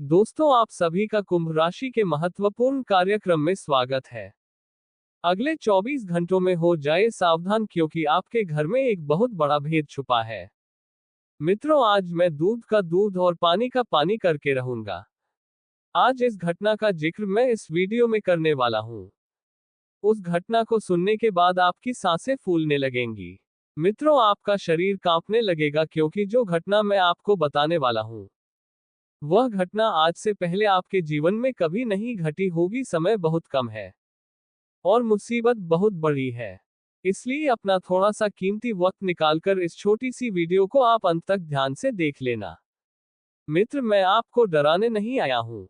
दोस्तों, आप सभी का कुंभ राशि के महत्वपूर्ण कार्यक्रम में स्वागत है। अगले 24 घंटों में हो जाए सावधान, क्योंकि आपके घर में एक बहुत बड़ा भेद छुपा है। मित्रों, आज मैं दूध का दूध और पानी का पानी करके रहूंगा। आज इस घटना का जिक्र मैं इस वीडियो में करने वाला हूं। उस घटना को सुनने के बाद आपकी सांसें फूलने लगेंगी। मित्रों, आपका शरीर कांपने लगेगा, क्योंकि जो घटना मैं आपको बताने वाला हूं वह घटना आज से पहले आपके जीवन में कभी नहीं घटी होगी। समय बहुत कम है और मुसीबत बहुत बड़ी है। इसलिए अपना थोड़ा सा कीमती वक्त निकालकर इस छोटी सी वीडियो को आप अंत तक ध्यान से देख लेना। मित्र, मैं आपको डराने नहीं आया हूं।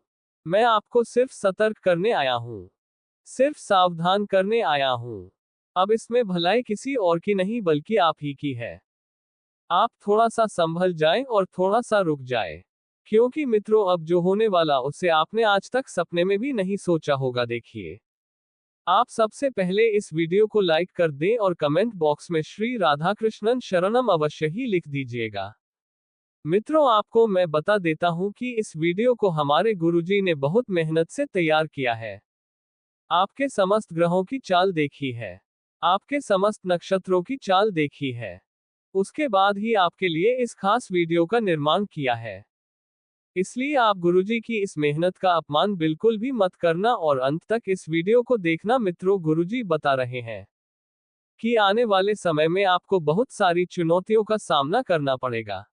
मैं आपको सिर्फ सतर्क करने आया हूं। सिर्फ सावधान करने आया हूं। अब इसमें भलाई किसी और की नहीं, बल्कि आप ही की है। आप थोड़ा सा संभल जाएं और थोड़ा सा रुक जाएं। क्योंकि मित्रों, अब जो होने वाला उसे आपने आज तक सपने में भी नहीं सोचा होगा। देखिए, आप सबसे पहले इस वीडियो को लाइक कर दें और कमेंट बॉक्स में श्री राधा कृष्णन शरणम अवश्य ही लिख दीजिएगा। मित्रों, आपको मैं बता देता हूं कि इस वीडियो को हमारे गुरुजी ने बहुत मेहनत से तैयार किया है। आपके समस्त ग्रहों की चाल देखी है। आपके समस्त नक्षत्रों की चाल देखी है। उसके बाद ही आपके लिए इस खास वीडियो का निर्माण किया है। इसलिए आप गुरुजी की इस मेहनत का अपमान बिल्कुल भी मत करना और अंत तक इस वीडियो को देखना। मित्रों, गुरुजी बता रहे हैं कि आने वाले समय में आपको बहुत सारी चुनौतियों का सामना करना पड़ेगा।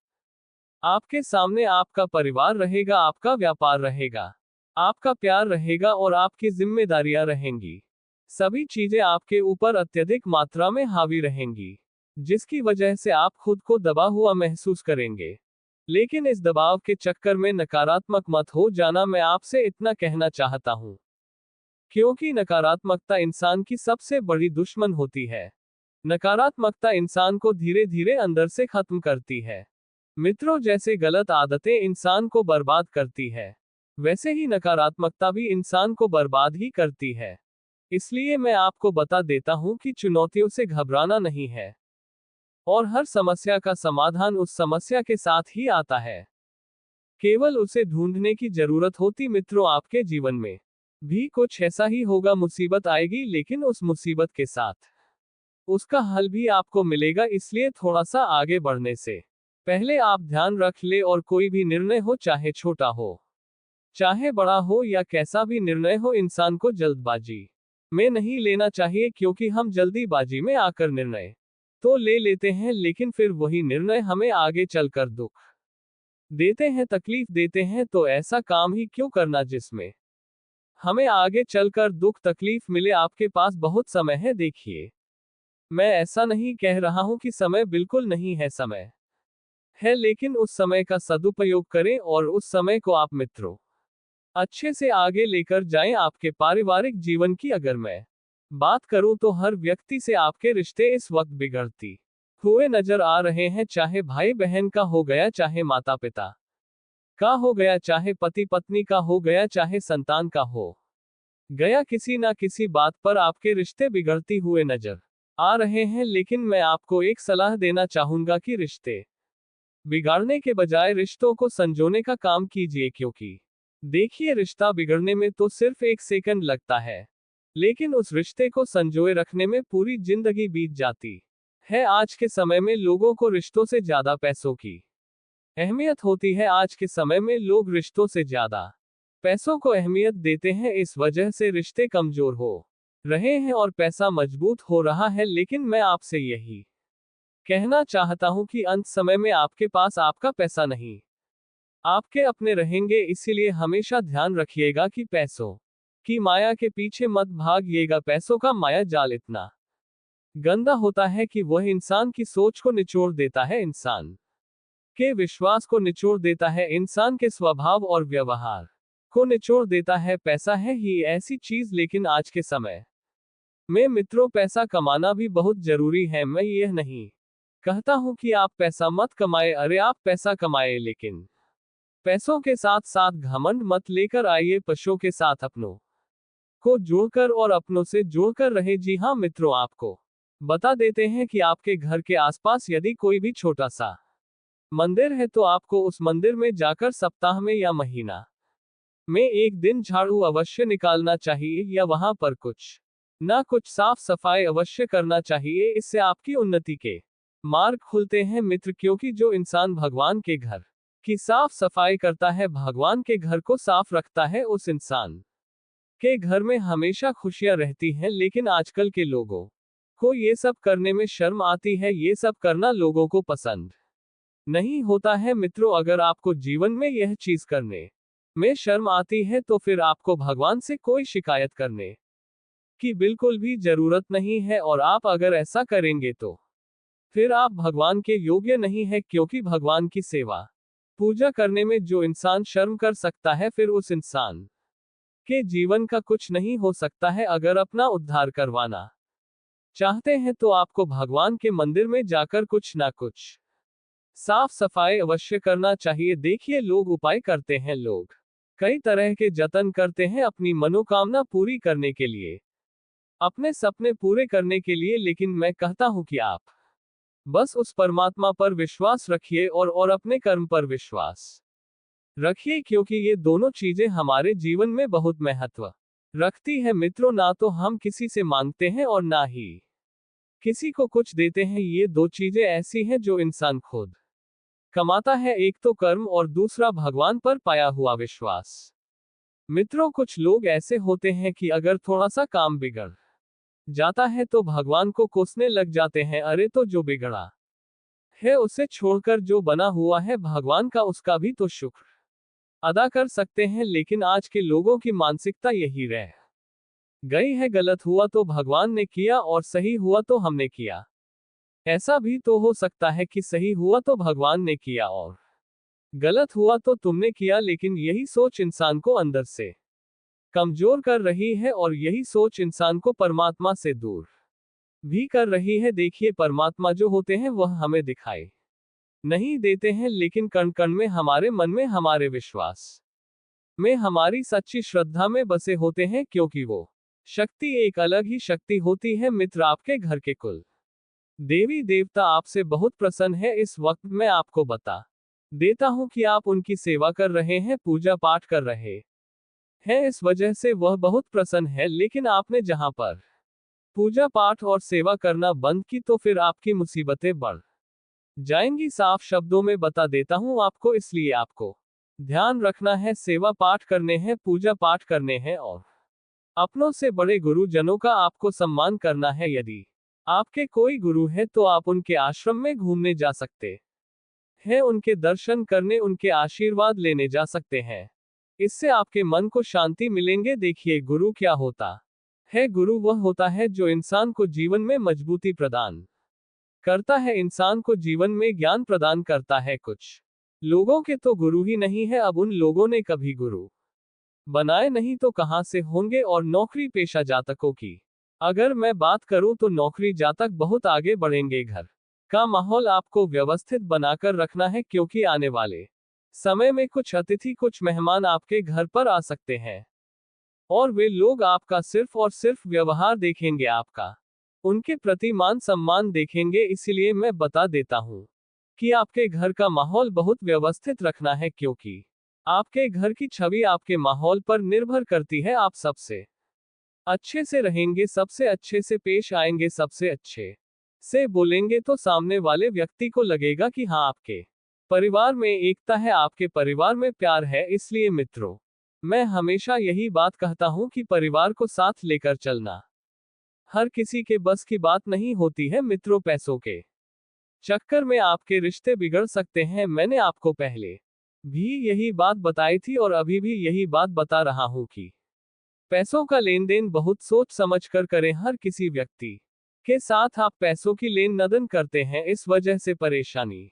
आपके सामने आपका परिवार रहेगा, आपका व्यापार रहेगा, आपका प्यार रहेगा और आपकी जिम्मेदारियां रहेंगी। सभी चीजें आपके ऊपर अत्यधिक मात्रा में हावी रहेंगी, जिसकी वजह से आप खुद को दबा हुआ महसूस करेंगे। लेकिन इस दबाव के चक्कर में नकारात्मक मत हो जाना, मैं आपसे इतना कहना चाहता हूं। क्योंकि नकारात्मकता इंसान की सबसे बड़ी दुश्मन होती है। नकारात्मकता इंसान को धीरे धीरे अंदर से खत्म करती है। मित्रों, जैसे गलत आदतें इंसान को बर्बाद करती है, वैसे ही नकारात्मकता भी इंसान को बर्बाद ही करती है। इसलिए मैं आपको बता देता हूं कि चुनौतियों से घबराना नहीं है और हर समस्या का समाधान उस समस्या के साथ ही आता है। केवल उसे ढूंढने की जरूरत होती। मित्रों, आपके जीवन में भी कुछ ऐसा ही होगा। मुसीबत आएगी, लेकिन उस मुसीबत के साथ उसका हल भी आपको मिलेगा। इसलिए थोड़ा सा आगे बढ़ने से पहले आप ध्यान रख ले, और कोई भी निर्णय हो, चाहे छोटा हो चाहे बड़ा हो या कैसा भी निर्णय हो, इंसान को जल्दबाजी में नहीं लेना चाहिए। क्योंकि हम जल्दीबाजी में आकर निर्णय तो ले लेते हैं, लेकिन फिर वही निर्णय हमें आगे चलकर दुख देते हैं, तकलीफ देते हैं। तो ऐसा काम ही क्यों करना जिसमें हमें आगे चलकर दुख तकलीफ मिले। आपके पास बहुत समय है। देखिए, मैं ऐसा नहीं कह रहा हूं कि समय बिल्कुल नहीं है, समय है, लेकिन उस समय का सदुपयोग करें और उस समय को आप मित्रों अच्छे से आगे लेकर जाएं। आपके पारिवारिक जीवन की अगर मैं बात करूं तो हर व्यक्ति से आपके रिश्ते इस वक्त बिगड़ती हुए नजर आ रहे हैं। चाहे भाई बहन का हो गया, चाहे माता पिता का हो गया, चाहे पति पत्नी का हो गया, चाहे संतान का हो गया, किसी ना किसी बात पर आपके रिश्ते बिगड़ती हुए नजर आ रहे हैं। लेकिन मैं आपको एक सलाह देना चाहूंगा कि रिश्ते बिगाड़ने के बजाय रिश्तों को संजोने का काम कीजिए। क्योंकि देखिए, रिश्ता बिगड़ने में तो सिर्फ एक सेकंड लगता है, लेकिन उस रिश्ते को संजोए रखने में पूरी जिंदगी बीत जाती है। आज के समय में लोगों को रिश्तों से ज्यादा पैसों की अहमियत होती है। आज के समय में लोग रिश्तों से ज्यादा पैसों को अहमियत देते हैं। इस वजह से रिश्ते कमजोर हो रहे हैं और पैसा मजबूत हो रहा है। लेकिन मैं आपसे यही कहना चाहता हूं कि अंत समय में आपके पास आपका पैसा नहीं, आपके अपने रहेंगे। इसीलिए हमेशा ध्यान रखिएगा कि पैसों की माया के पीछे मत भागिएगा। पैसों का माया जाल इतना गंदा होता है कि वह इंसान की सोच को निचोड़ देता है, इंसान के विश्वास को निचोड़ देता है, इंसान के स्वभाव और व्यवहार को निचोड़ देता है। पैसा है ही ऐसी चीज, लेकिन आज के समय में मित्रों, पैसा कमाना भी बहुत जरूरी है। मैं यह नहीं कहता हूं कि आप पैसा मत कमाए, अरे आप पैसा कमाए, लेकिन पैसों के साथ साथ घमंड मत लेकर आइए। पशुओं के साथ अपनों को जोड़कर और अपनों से जोड़कर रहे। जी हाँ मित्रों, आपको बता देते हैं कि आपके घर के आसपास यदि कोई भी छोटा सा मंदिर है, तो आपको उस मंदिर में जाकर सप्ताह में या महीना में एक दिन झाड़ू अवश्य निकालना चाहिए या वहां पर कुछ ना कुछ साफ सफाई अवश्य करना चाहिए। इससे आपकी उन्नति के मार्ग खुलते हैं मित्र, क्योंकि जो इंसान भगवान के घर की साफ सफाई करता है, भगवान के घर को साफ रखता है, उस इंसान के घर में हमेशा खुशियां रहती हैं। लेकिन आजकल के लोगों को ये सब करने में शर्म आती है, ये सब करना लोगों को पसंद नहीं होता है। मित्रों, अगर आपको जीवन में यह चीज करने में शर्म आती है तो फिर आपको भगवान से कोई शिकायत करने की बिल्कुल भी जरूरत नहीं है। और आप अगर ऐसा करेंगे तो फिर आप भगवान के योग्य नहीं है, क्योंकि भगवान की सेवा पूजा करने में जो इंसान शर्म कर सकता है, फिर उस इंसान के जीवन का कुछ नहीं हो सकता है। अगर अपना उद्धार करवाना चाहते हैं तो आपको भगवान के मंदिर में जाकर कुछ ना कुछ साफ सफाई अवश्य करना चाहिए। देखिए, लोग उपाय करते हैं, लोग कई तरह के जतन करते हैं अपनी मनोकामना पूरी करने के लिए, अपने सपने पूरे करने के लिए। लेकिन मैं कहता हूं कि आप बस उस परमात्मा पर विश्वास रखिए और अपने कर्म पर विश्वास रखिए, क्योंकि ये दोनों चीजें हमारे जीवन में बहुत महत्व रखती है मित्रों। ना तो हम किसी से मांगते हैं और ना ही किसी को कुछ देते हैं। ये दो चीजें ऐसी हैं जो इंसान खुद कमाता है, एक तो कर्म और दूसरा भगवान पर पाया हुआ विश्वास। मित्रों, कुछ लोग ऐसे होते हैं कि अगर थोड़ा सा काम बिगड़ जाता है तो भगवान को कोसने लग जाते हैं। अरे, तो जो बिगड़ा है उसे छोड़कर जो बना हुआ है भगवान का, उसका भी तो शुक्र अदा कर सकते हैं। लेकिन आज के लोगों की मानसिकता यही रह गई है, गलत हुआ तो भगवान ने किया और सही हुआ तो हमने किया। ऐसा भी तो हो सकता है कि सही हुआ तो भगवान ने किया और गलत हुआ तो तुमने किया। लेकिन यही सोच इंसान को अंदर से कमजोर कर रही है और यही सोच इंसान को परमात्मा से दूर भी कर रही है। देखिए, परमात्मा जो होते हैं वह हमें दिखाई नहीं देते हैं, लेकिन कण कण में, हमारे मन में, हमारे विश्वास में, हमारी सच्ची श्रद्धा में बसे होते हैं, क्योंकि वो शक्ति एक अलग ही शक्ति होती है। मित्र, आपके घर के कुल देवी देवता आपसे बहुत प्रसन्न है। इस वक्त मैं आपको बता देता हूं कि आप उनकी सेवा कर रहे हैं, पूजा पाठ कर रहे हैं, इस वजह से वह बहुत प्रसन्न है। लेकिन आपने जहां पर पूजा पाठ और सेवा करना बंद की तो फिर आपकी मुसीबतें बढ़ जाएंगी। साफ शब्दों में बता देता हूं आपको, इसलिए आपको ध्यान रखना है, सेवा पाठ करने हैं, पूजा पाठ करने हैं और अपनों से बड़े गुरुजनों का आपको सम्मान करना है। यदि आपके कोई गुरु है तो आप उनके आश्रम में घूमने जा सकते हैं, उनके दर्शन करने, उनके आशीर्वाद लेने जा सकते हैं। इससे आपके मन को शांति मिलेंगे। देखिए, गुरु क्या होता है? गुरु वह होता है जो इंसान को जीवन में मजबूती प्रदान करता है, इंसान को जीवन में ज्ञान प्रदान करता है। कुछ लोगों के तो गुरु ही नहीं है। अब उन लोगों ने कभी गुरु बनाए नहीं तो कहां से होंगे? और नौकरी पेशा जातकों की अगर मैं बात करूं तो नौकरी जातक बहुत आगे बढ़ेंगे। घर का माहौल आपको व्यवस्थित बनाकर रखना है, क्योंकि आने वाले समय में कुछ अतिथि, कुछ मेहमान आपके घर पर आ सकते हैं और वे लोग आपका सिर्फ और सिर्फ व्यवहार देखेंगे, आपका उनके प्रति मान सम्मान देखेंगे। इसीलिए मैं बता देता हूं कि आपके घर का माहौल बहुत व्यवस्थित रखना है, क्योंकि आपके घर की छवि आपके माहौल पर निर्भर करती है। आप सबसे अच्छे से रहेंगे, सबसे अच्छे से पेश आएंगे, सबसे अच्छे से बोलेंगे तो सामने वाले व्यक्ति को लगेगा कि हाँ, आपके परिवार में एकता है, आपके परिवार में प्यार है। इसलिए मित्रों, मैं हमेशा यही बात कहता हूं कि परिवार को साथ लेकर चलना हर किसी के बस की बात नहीं होती है। मित्रों, पैसों के चक्कर में आपके रिश्ते बिगड़ सकते हैं। मैंने आपको पहले भी यही बात बताई थी और अभी भी यही बात बता रहा हूं कि पैसों का लेन देन बहुत सोच समझ कर करें। हर किसी व्यक्ति के साथ आप पैसों की लेन देन करते हैं, इस वजह से परेशानी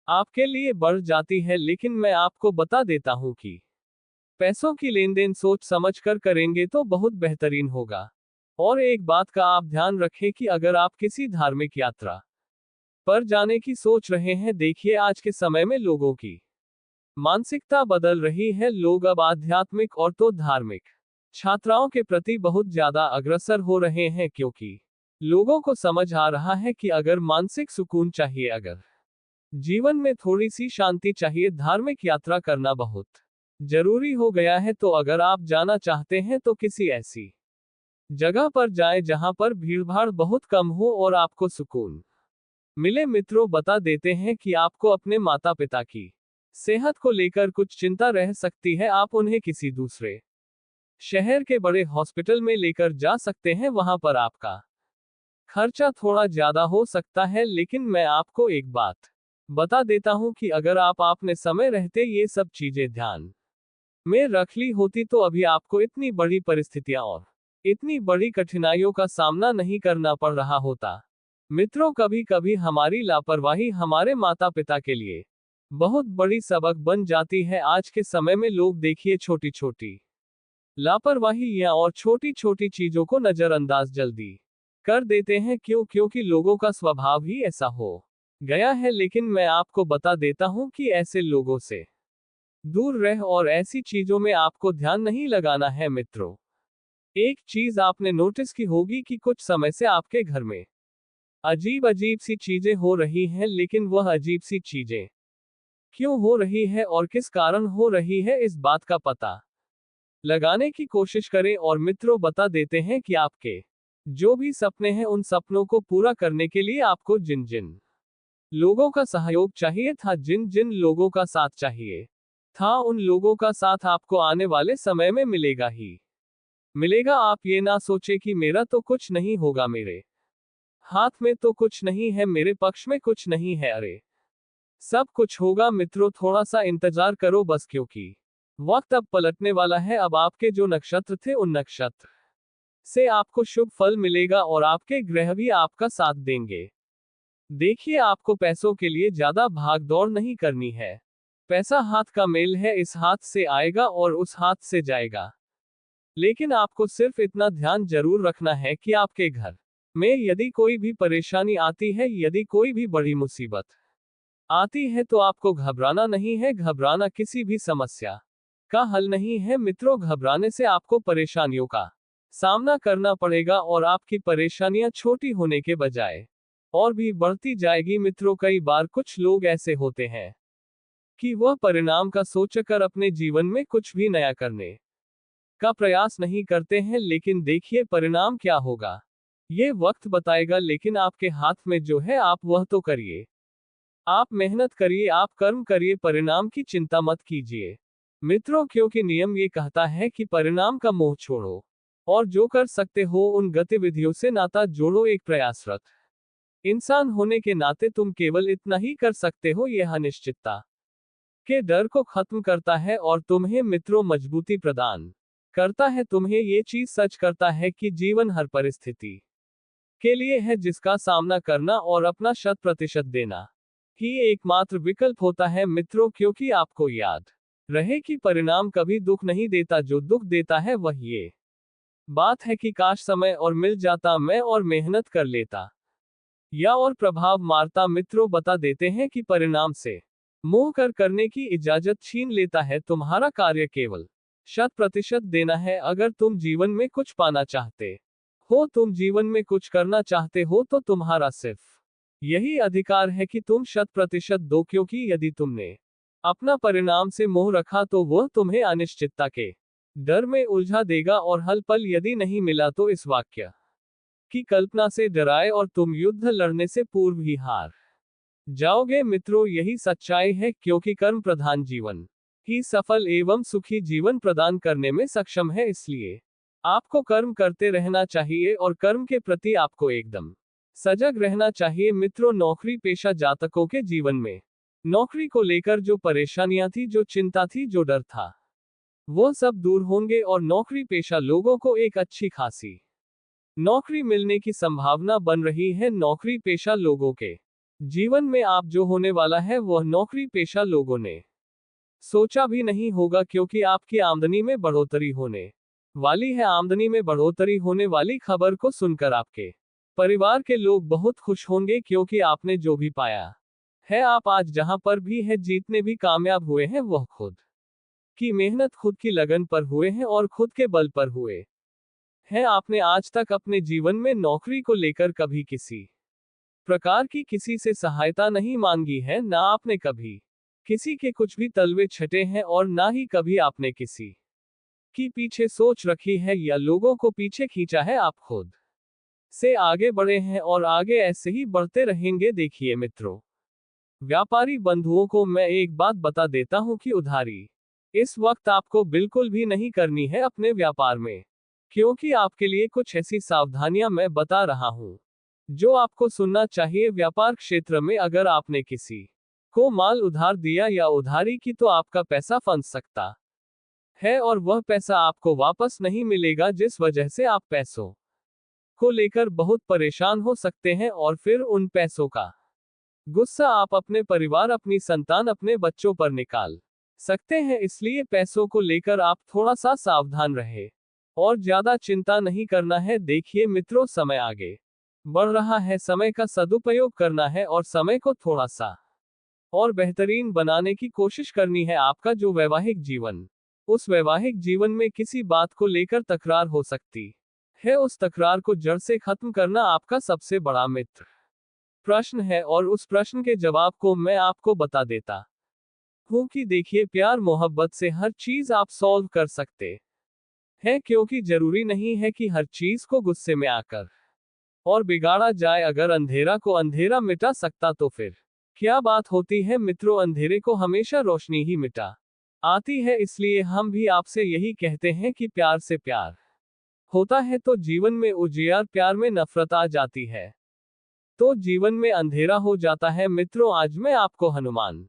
आपके लिए बढ़ जाती है। लेकिन मैं आपको बता देता हूं कि पैसों की लेन देन सोच समझ कर करेंगे तो बहुत बेहतरीन होगा। और एक बात का आप ध्यान रखें कि अगर आप किसी धार्मिक यात्रा पर जाने की सोच रहे हैं, देखिए, आज के समय में लोगों की मानसिकता बदल रही है। लोग अब आध्यात्मिक और तो धार्मिक छात्राओं के प्रति बहुत ज्यादा अग्रसर हो रहे हैं, क्योंकि लोगों को समझ आ रहा है कि अगर मानसिक सुकून चाहिए, अगर जीवन में थोड़ी सी शांति चाहिए, धार्मिक यात्रा करना बहुत जरूरी हो गया है। तो अगर आप जाना चाहते हैं तो किसी ऐसी जगह पर जाएं जहां पर भीड़भाड़ बहुत कम हो और आपको सुकून मिले। मित्रों, बता देते हैं कि आपको अपने माता पिता की सेहत को लेकर कुछ चिंता रह सकती है। आप उन्हें किसी दूसरे शहर के बड़े हॉस्पिटल में लेकर जा सकते हैं। वहां पर आपका खर्चा थोड़ा ज्यादा हो सकता है, लेकिन मैं आपको एक बात बता देता हूं कि अगर आप अपने समय रहते ये सब चीजें ध्यान में रख ली होती तो अभी आपको इतनी बड़ी परिस्थितियां और इतनी बड़ी कठिनाइयों का सामना नहीं करना पड़ रहा होता। मित्रों, कभी कभी हमारी लापरवाही हमारे माता पिता के लिए बहुत बड़ी सबक बन जाती है। आज के समय में लोग देखिए छोटी छोटी लापरवाही या और छोटी छोटी चीजों को नजरअंदाज जल्दी कर देते हैं। क्योंकि लोगों का स्वभाव ही ऐसा हो गया है। लेकिन मैं आपको बता देता हूं कि ऐसे लोगों से दूर रह और ऐसी चीजों में आपको ध्यान नहीं लगाना है। मित्रों, एक चीज आपने नोटिस की होगी कि कुछ समय से आपके घर में अजीब अजीब सी चीजें हो रही हैं, लेकिन वह अजीब सी चीजें क्यों हो रही है और किस कारण हो रही है, इस बात का पता लगाने की कोशिश करें। और मित्रों, बता देते हैं कि आपके जो भी सपने हैं उन सपनों को पूरा करने के लिए आपको जिन जिन लोगों का सहयोग चाहिए था, जिन जिन लोगों का साथ चाहिए था, उन लोगों का साथ आपको आने वाले समय में मिलेगा ही मिलेगा। आप ये ना सोचे कि मेरा तो कुछ नहीं होगा, मेरे हाथ में तो कुछ नहीं है, मेरे पक्ष में कुछ नहीं है। अरे, सब कुछ होगा। मित्रों, थोड़ा सा इंतजार करो बस, क्योंकि वक्त अब पलटने वाला है। अब आपके जो नक्षत्र थे उन नक्षत्र से आपको शुभ फल मिलेगा और आपके ग्रह भी आपका साथ देंगे। देखिए, आपको पैसों के लिए ज्यादा भाग दौड़ नहीं करनी है। पैसा हाथ का मेल है, इस हाथ से आएगा और उस हाथ से जाएगा। लेकिन आपको सिर्फ इतना ध्यान जरूर रखना है कि आपके घर में यदि कोई भी परेशानी आती है, यदि कोई भी बड़ी मुसीबत आती है, तो आपको घबराना नहीं है। घबराना किसी भी समस्या का हल नहीं है। मित्रों, घबराने से आपको परेशानियों का सामना करना पड़ेगा और आपकी परेशानियां छोटी होने के बजाय और भी बढ़ती जाएगी। मित्रों, कई बार कुछ लोग ऐसे होते हैं कि वह परिणाम का सोचकर अपने जीवन में कुछ भी नया करने का प्रयास नहीं करते हैं। लेकिन देखिए, परिणाम क्या होगा ये वक्त बताएगा। लेकिन आपके हाथ में जो है आप वह तो करिए। आप मेहनत करिए, आप कर्म करिए, परिणाम की चिंता मत कीजिए। मित्रों, क्योंकि नियम ये कहता है कि परिणाम का मोह छोड़ो और जो कर सकते हो उन गतिविधियों से नाता जोड़ो। एक प्रयासरत इंसान होने के नाते तुम केवल इतना ही कर सकते हो। यह अनिश्चितता के डर को खत्म करता है और तुम्हें मित्रों मजबूती प्रदान करता है। तुम्हें ये चीज सच करता है कि जीवन हर परिस्थिति के लिए है, जिसका सामना करना और अपना 100% देना ही एकमात्र विकल्प होता है। मित्रों, क्योंकि आपको याद रहे कि परिणाम कभी दुख नहीं देता, जो दुख देता है वह ये बात है कि काश समय और मिल जाता, मैं और मेहनत कर लेता या और प्रभाव मारता। मित्रों, बता देते हैं कि परिणाम से मोह करने की इजाजत छीन लेता है। तुम्हारा कार्य केवल 100% देना है। अगर तुम जीवन में कुछ पाना चाहते हो, तुम जीवन में कुछ करना चाहते हो, तो तुम्हारा सिर्फ यही अधिकार है कि तुम 100% दो। क्योंकि यदि तुमने अपना परिणाम से मोह रखा तो वह तुम्हें अनिश्चितता के डर में उलझा देगा और हल पल यदि नहीं मिला तो इस वाक्य की कल्पना से डराए और तुम युद्ध लड़ने से पूर्व ही हार जाओगे। मित्रों, यही सच्चाई है, क्योंकि कर्म प्रधान जीवन ही सफल एवं सुखी जीवन प्रदान करने में सक्षम है। इसलिए आपको कर्म करते रहना चाहिए और कर्म के प्रति आपको एकदम सजग रहना चाहिए। मित्रों, नौकरी पेशा जातकों के जीवन में नौकरी को लेकर जो परेशानियां थी, जो चिंता थी, जो डर था, वो सब दूर होंगे और नौकरी पेशा लोगों को एक अच्छी खासी नौकरी मिलने की संभावना बन रही है। नौकरी पेशा लोगों के जीवन में आप जो होने वाला है वह नौकरी पेशा लोगों ने सोचा भी नहीं होगा, क्योंकि आपकी आमदनी में बढ़ोतरी होने वाली है। आमदनी में बढ़ोतरी होने वाली खबर को सुनकर आपके परिवार के लोग बहुत खुश होंगे, क्योंकि आपने जो भी पाया है, आप आज जहां पर भी है, जितने भी कामयाब हुए हैं, वह खुद की मेहनत, खुद की लगन पर हुए हैं और खुद के बल पर हुए हैं। आपने आज तक अपने जीवन में नौकरी को लेकर कभी किसी प्रकार की किसी से सहायता नहीं मांगी है, ना आपने कभी किसी के कुछ भी तलवे छटे हैं और ना ही कभी आपने किसी की पीछे सोच रखी है या लोगों को पीछे खींचा है। आप खुद से आगे बढ़े हैं और आगे ऐसे ही बढ़ते रहेंगे। देखिए मित्रों, व्यापारी बंधुओं को मैं एक बात बता देता हूं कि उधारी इस वक्त आपको बिल्कुल भी नहीं करनी है अपने व्यापार में, क्योंकि आपके लिए कुछ ऐसी सावधानियां मैं बता रहा हूं जो आपको सुनना चाहिए। व्यापार क्षेत्र में अगर आपने किसी को माल उधार दिया या उधारी की तो आपका पैसा फंस सकता है और वह पैसा आपको वापस नहीं मिलेगा, जिस वजह से आप पैसों को लेकर बहुत परेशान हो सकते हैं और फिर उन पैसों का गुस्सा आप अपने परिवार, अपनी संतान, अपने बच्चों पर निकाल सकते हैं। इसलिए पैसों को लेकर आप थोड़ा सा सावधान रहे और ज्यादा चिंता नहीं करना है। देखिए मित्रों, समय आगे बढ़ रहा है, समय का सदुपयोग करना है और समय को थोड़ा सा और बेहतरीन बनाने की कोशिश करनी है। आपका जो वैवाहिक जीवन, उस वैवाहिक जीवन में किसी बात को लेकर तकरार हो सकती है, उस तकरार को जड़ से खत्म करना आपका सबसे बड़ा मित्र प्रश्न है और उस प्रश्न के जवाब को मैं आपको बता देता हूं कि देखिए, प्यार मोहब्बत से हर चीज आप सॉल्व कर सकते हैं, क्योंकि जरूरी नहीं है कि हर चीज को गुस्से में आकर और बिगाड़ा जाए। अगर अंधेरा को अंधेरा मिटा सकता तो फिर क्या बात होती है मित्रों, अंधेरे को हमेशा रोशनी ही मिटा आती है। इसलिए हम भी आपसे यही कहते हैं कि प्यार से प्यार होता है तो जीवन में उजियार, प्यार में नफरत आ जाती है तो जीवन में अंधेरा हो जाता है। मित्रों, आज मैं आपको हनुमान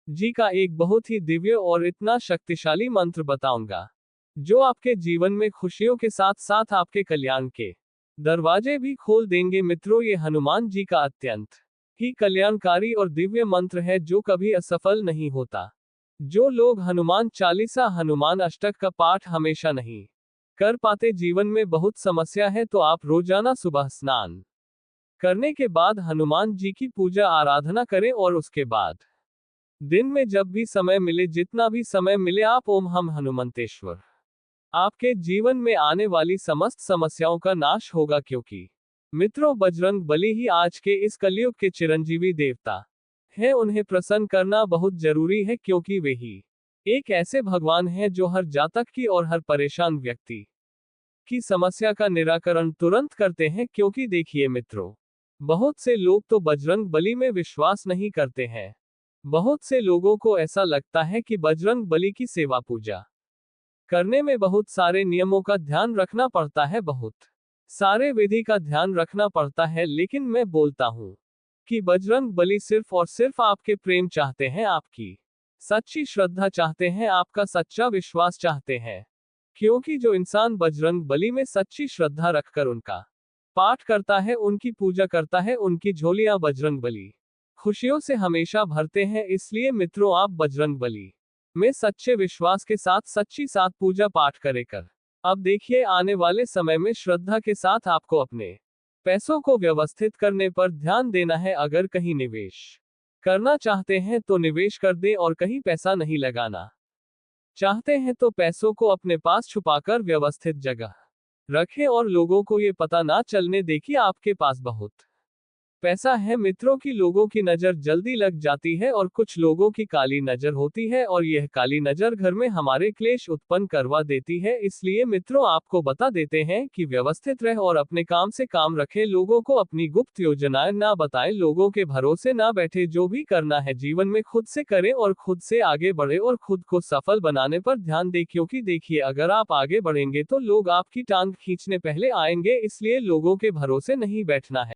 जी का एक बहुत ही दिव्य और इतना शक्तिशाली मंत्र बताऊंगा जो आपके जीवन में खुशियों के साथ साथ आपके कल्याण के दरवाजे भी खोल देंगे। मित्रों, ये हनुमान जी का अत्यंत ही कल्याणकारी और दिव्य मंत्र है जो कभी असफल नहीं होता। जो लोग हनुमान चालीसा, हनुमान अष्टक का पाठ हमेशा नहीं कर पाते, जीवन में बहुत समस्या है, तो आप रोजाना सुबह स्नान करने के बाद हनुमान जी की पूजा आराधना करें और उसके बाद दिन में जब भी समय मिले, जितना भी समय मिले, आप ओम हम हनुमंतेश्वर। आपके जीवन में आने वाली समस्त समस्याओं का नाश होगा, क्योंकि मित्रों, बजरंग बली ही आज के इस कलयुग के चिरंजीवी देवता है। उन्हें प्रसन्न करना बहुत जरूरी है, क्योंकि वे ही एक ऐसे भगवान हैं जो हर जातक की और हर परेशान व्यक्ति की समस्या का निराकरण तुरंत करते हैं। क्योंकि देखिए मित्रों, बहुत से लोग तो बजरंग बली में विश्वास नहीं करते हैं। बहुत से लोगों को ऐसा लगता है कि बजरंग बली की सेवा पूजा करने में बहुत सारे नियमों का ध्यान रखना पड़ता है, बहुत सारे विधि का ध्यान रखना पड़ता है। लेकिन मैं बोलता हूं कि बजरंग बली सिर्फ और सिर्फ आपके प्रेम चाहते हैं, आपकी सच्ची श्रद्धा चाहते हैं, आपका सच्चा विश्वास चाहते हैं। क्योंकि जो इंसान बजरंग बली में सच्ची श्रद्धा रखकर उनका पाठ करता है, उनकी पूजा करता है, उनकी झोलियां बजरंग बली खुशियों से हमेशा भरते हैं। इसलिए मित्रों, आप बजरंग बली में सच्चे विश्वास के साथ सच्ची साथ पूजा पाठ करें। अब देखिए, आने वाले समय में श्रद्धा के साथ आपको अपने पैसों को व्यवस्थित करने पर ध्यान देना है। अगर कहीं निवेश करना चाहते हैं तो निवेश कर दें, और कहीं पैसा नहीं लगाना चाहते हैं तो पैसों को अपने पास छुपाकर व्यवस्थित जगह रखें और लोगों को ये पता ना चलने दें कि आपके पास बहुत पैसा है। मित्रों, की लोगों की नजर जल्दी लग जाती है और कुछ लोगों की काली नजर होती है, और यह काली नजर घर में हमारे क्लेश उत्पन्न करवा देती है। इसलिए मित्रों, आपको बता देते हैं कि व्यवस्थित रहे और अपने काम से काम रखें, लोगों को अपनी गुप्त योजनाएं ना बताएं, लोगों के भरोसे ना बैठे। जो भी करना है जीवन में खुद से करें और खुद से आगे बढ़े और खुद को सफल बनाने पर ध्यान दें। क्योंकि देखिए, अगर आप आगे बढ़ेंगे तो लोग आपकी टांग खींचने पहले आएंगे, इसलिए लोगों के भरोसे नहीं बैठना है।